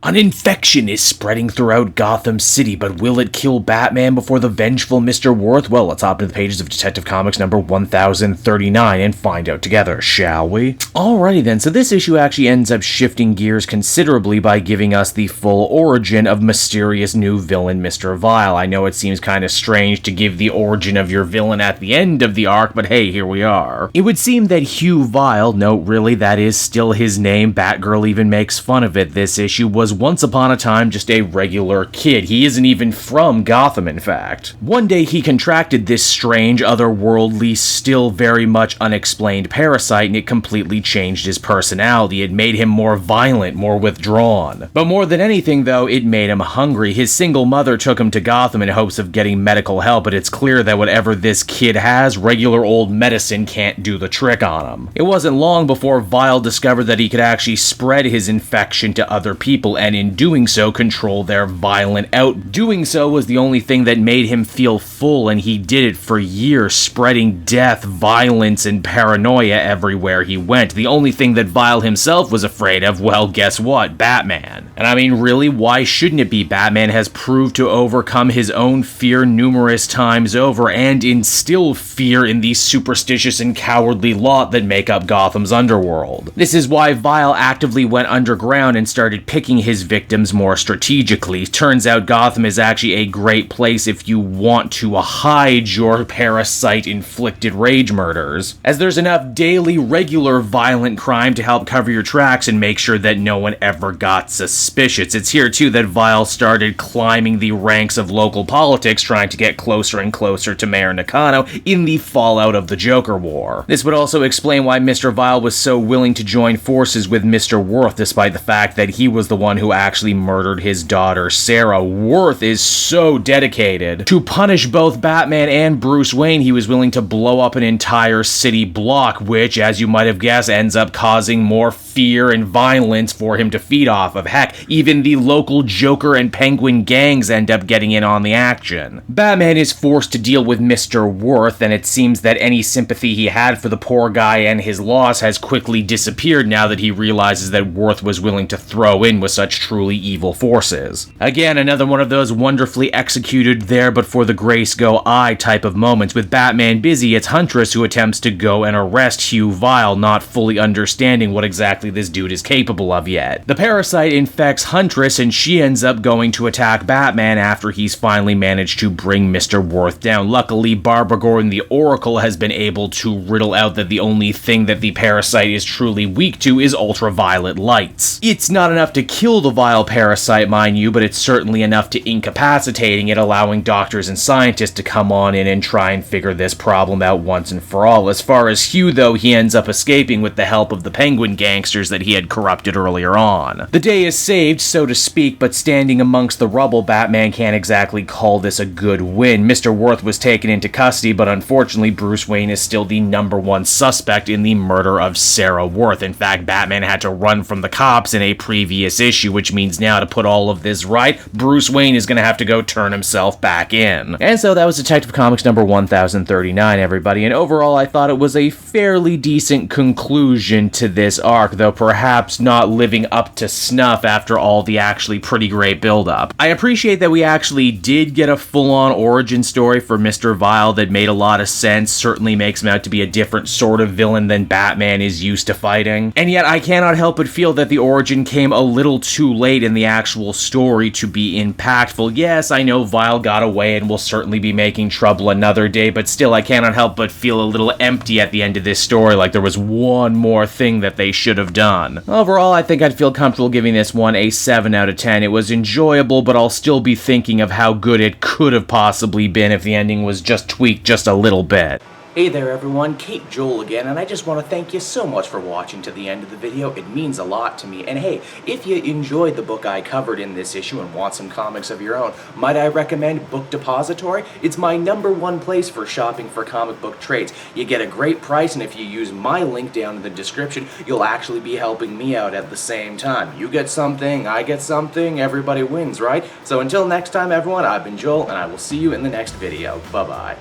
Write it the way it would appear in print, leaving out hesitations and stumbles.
An infection is spreading throughout Gotham City, but will it kill Batman before the vengeful Mr. Worth? Well, let's hop into the pages of Detective Comics number 1039 and find out together, shall we? Alrighty then, so this issue actually ends up shifting gears considerably by giving us the full origin of mysterious new villain Mr.Vile. I know it seems kind of strange to give the origin of your villain at the end of the arc, but hey, here we are. It would seem that Hugh Vile, no, really, that is still his name, Batgirl even makes fun of it this issue, was once upon a time just a regular kid. He isn't even from Gotham, in fact. One day he contracted this strange, otherworldly, still very much unexplained parasite, and it completely changed his personality. It made him more violent, more withdrawn. But more than anything, though, it made him hungry. His single mother took him to Gotham in hopes of getting medical help, but it's clear that whatever this kid has, regular old medicine can't do the trick on him. It wasn't long before Vile discovered that he could actually spread his infection to other people, and in doing so, control their violent out. Doing so was the only thing that made him feel full, and he did it for years, spreading death, violence, and paranoia everywhere he went. The only thing that Vile himself was afraid of, well, guess what? Batman. And I mean, really, why shouldn't it be? Batman has proved to overcome his own fear numerous times over, and instill fear in the superstitious and cowardly lot that make up Gotham's underworld. This is why Vile actively went underground and started picking his victims more strategically. Turns out Gotham is actually a great place if you want to hide your parasite-inflicted rage murders, as there's enough daily, regular violent crime to help cover your tracks and make sure that no one ever got suspicious. It's here too that Vile started climbing the ranks of local politics, trying to get closer and closer to Mayor Nakano in the fallout of the Joker War. This would also explain why Mr. Vile was so willing to join forces with Mr. Worth, despite the fact that he was the one who actually murdered his daughter Sarah. Worth is so dedicated. To punish both Batman and Bruce Wayne, he was willing to blow up an entire city block, which, as you might have guessed, ends up causing more fear and violence for him to feed off of. Heck, even the local Joker and Penguin gangs end up getting in on the action. Batman is forced to deal with Mr. Worth, and it seems that any sympathy he had for the poor guy and his loss has quickly disappeared now that he realizes that Worth was willing to throw in with such truly evil forces. Again, another one of those wonderfully executed there but for the grace go I type of moments. With Batman busy, it's Huntress who attempts to go and arrest Hugh Vile, not fully understanding what exactly this dude is capable of yet. The parasite infects Huntress, and she ends up going to attack Batman after he's finally managed to bring Mr. Worth down. Luckily, Barbara Gordon, the Oracle, has been able to riddle out that the only thing that the parasite is truly weak to is ultraviolet lights. It's not enough to kill the vile parasite, mind you, but it's certainly enough to incapacitating it, allowing doctors and scientists to come on in and try and figure this problem out once and for all. As far as Hugh, though, he ends up escaping with the help of the Penguin gangsters that he had corrupted earlier on. The day is saved, so to speak, but standing amongst the rubble, Batman can't exactly call this a good win. Mr. Worth was taken into custody, but unfortunately Bruce Wayne is still the #1 suspect in the murder of Sarah Worth. In fact, Batman had to run from the cops in a previous issue, which means now to put all of this right, Bruce Wayne is going to have to go turn himself back in. And so that was Detective Comics number 1039, everybody, and overall I thought it was a fairly decent conclusion to this arc, though perhaps not living up to snuff after all the actually pretty great build-up. I appreciate that we actually did get a full-on origin story for Mr. Vile that made a lot of sense, certainly makes him out to be a different sort of villain than Batman is used to fighting, and yet I cannot help but feel that the origin came a little too late in the actual story to be impactful. Yes, I know Vile got away and will certainly be making trouble another day, but still I cannot help but feel a little empty at the end of this story, like there was one more thing that they should have done. Overall, I think I'd feel comfortable giving this one a 7 out of 10. It was enjoyable, but I'll still be thinking of how good it could have possibly been if the ending was just tweaked just a little bit. Hey there everyone, Kate Joel again, and I just want to thank you so much for watching to the end of the video. It means a lot to me. And hey, if you enjoyed the book I covered in this issue and want some comics of your own, might I recommend Book Depository? It's my #1 place for shopping for comic book trades. You get a great price, and if you use my link down in the description, you'll actually be helping me out at the same time. You get something, I get something, everybody wins, right? So until next time everyone, I've been Joel, and I will see you in the next video. Bye-bye.